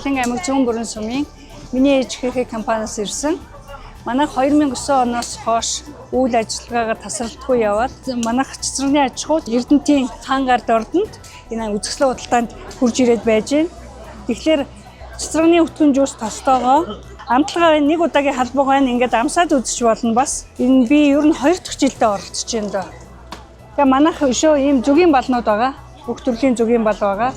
Бэлэн аймаг Зүүн бүрэн сумын миний ээж хэрхээ компаниас ирсэн. Манайх 2009 оноос хойш үйл ажиллагаагаар тасралтгүй яваад манайх цэцэрлэгийн аж ахуйд Эрдэнэтийн хаан гард ордонд энэ үзэсгэлэн худалдаанд хурж ирээд байж байна. Тэгэхээр цэцэрлэгийн өтгөн жуус тостоогоо амтлагаа нэг удаагийн халбуугаар ингээд амсаад үзэж болно бас. Энэ би ер нь 2 дахь жилдээ оролцож байна доо. Тэгээ манайх өшөө ийм зүгийн балнууд байгаа. Бүх төрлийн зүгийн бал байгаа.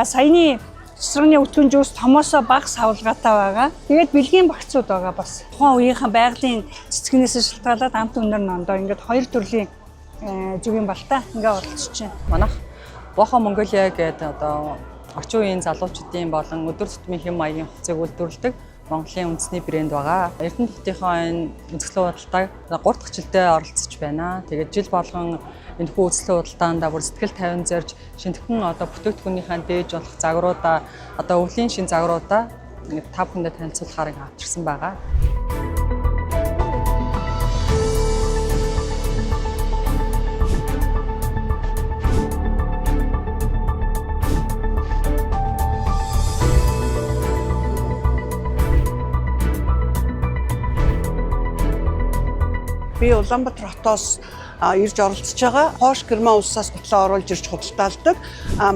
Саяны цэцэрлэгийн өтгөн жуус томоосоо бага савлгаатай байгаа. Тэгээд бэлгийн багцууд байгаа бас. Тухайн үеийнхэн байгалийн цэцгнээс шалтгаалаад амт өнөр нондоо ингээд 2 төрлийн зүгийн балтай ингээд оролцож байна. Манайх Бохо Монголиа гэдэг одоо орчин үеийн залуучуудын болон өдөр тутмын хэм маягийн хувьцааг үйлдвэрлэдэг Монголын үндэсний брэнд байгаа. Эрдэнэтийнхөө энэ үзэсгэлэн худалдааг 3 дахь жилдээ оролцож байна. Тэгээд жил болгон энэ хүү үзэсгэлэн худалдаанд бүр сэтгэл тавин зорж шинэтгэн одоо бүтээгдэхүүнийхээ дээж болох загваруудаа одоо өвлийн шин загваруудаа ингээд та бүхэндээ танилцуулахаар авчирсан байгаа. Би Улаанбаатар хотоос ирж оролцож байгаа. Хоош Герман улсаас гутлаа оруулж ирж худалдаалдаг.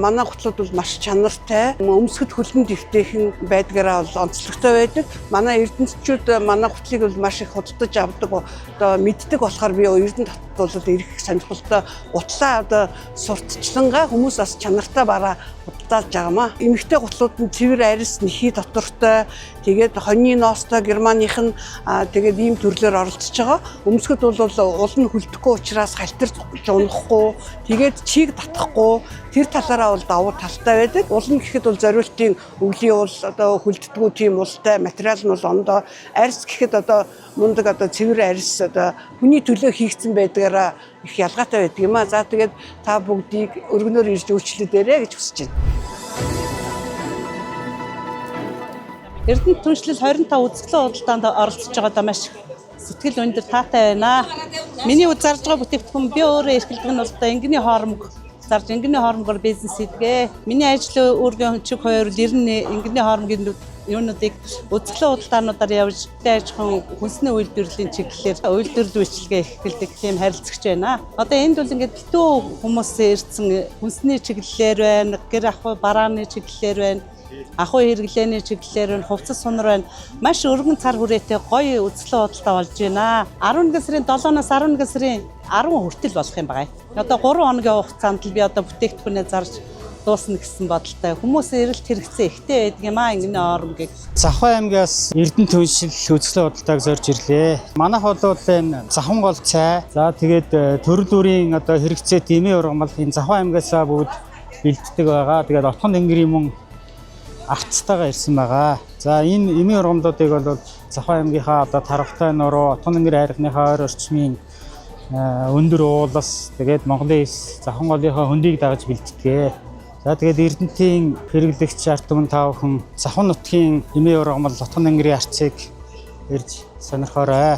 Манай гутлууд бол маш чанартай, өмсгөд хөлбөнд ихтэйхэн байдгаараа бол онцлогтой байдаг. Манай эрдэнэтчүүд манай гутлыг бол маш их худалдаж авдаг. Одоо мэддэг болохоор би Эрдэнэт хотод бол ирэх сонирхолтой гутлаа одоо сурталчилангаа хүмүүс бас чанартай бараа худалдаалж байгаамаа. Эмэгтэй гутлууд нь цэвэр арьс нэхий дотортой, тэгээд хоньны ноостой германых нь тэгээд ийм төрлөөр оролцож байгаа. Өмсгөд бол уул нь хөлдөхгүй учраас халтар унахгүй, тэгээд чийг татахгүй тэр талаараа бол давуу талтай байдаг. Уул нь гэхэд бол зориултын өвлийн уул одоо хөлддөггүй тийм уултай материал нь бол ондоо, арьс гэхэд одоо мундаг одоо цэвэр арьс одоо хүний төлөө хийгдсэн байдгаараа их ялгаатай байдаг юм аа. За тэгээд та бүгдийг өргөнөөр ирж үйлчлэдээрэй гэж хүсэж байна. Эрдэнэт түншлэл 25 үзэсгэлэн худалдаанд оролцож байгаадаа маш сэтгэл өндөр таатай байна. Миний зарж байгаа бүтээгдэхүүн би өөрөө эрхэлдэг нь бол энгэний хоормог зарж энгэний хоормогоор бизнес хийдэг. Миний ажил үүргийн чиг хоёр л 90 энгэний хоормогийн юунуудыг үзэсгэлэн худалдаануудаар явж аж ахуйн хүнсний үйлдвэрлэлийн чиглэлээр үйлдвэрлэл үйлчилгээ эхэлдэг тийм харилцагч байна. Одоо энд бол ингээд битүү хүмүүс ирсэн хүнсний чиглэлээр байна, гэр ахуй барааны чиглэлээр байна. Ахуй хэрэглээний чиглэлээр нь хувцас сунар байна. Маш өргөн цар хүрээтэй гоё үзэсгэлэн худалдаа болж байна. 11 сарын 7-наас 11 сарын 10 хүртэл болох юм байна. Одоо 3 хоногийн хугацаанд л би одоо бүтээгдэхүүнээ зарж дуусна гэсэн бодолтой. Хүмүүс эрэлт хэрэгцээ ихтэй байдаг юм аа ингэний хоормгийг. Завхай аймгаас Эрдэнэт түншил үзэсгэлэн худалдааг зорж ирлээ. Манайх бол энэ завхан гол цай. За тэгээд төрөл бүрийн одоо хэрэгцээт эмээ ургамал энэ Завхай аймгаасаа бүгд бэлддэг байгаа. Тэгээд Отгон тэнгэрийн мөн авцтайгаа ирсэн байгаа. За энэ эмийн ургамлуудыг бол Завхай аймгийнхаа одоо Тарвтай нуруу, Отгон тэнгэр хайрхныхаа ойр орчмын өндөр уулас тэгээд Монголын Завхан голынхаа хөндийг дагаж бэлддэг. За тэгээд Эрдэнэтийн хэрэглэгч ард түмэн та бүхэн Завхан нутгийн эмийн ургамал Отгон тэнгэрийн арцыг ирж сонирхоорой.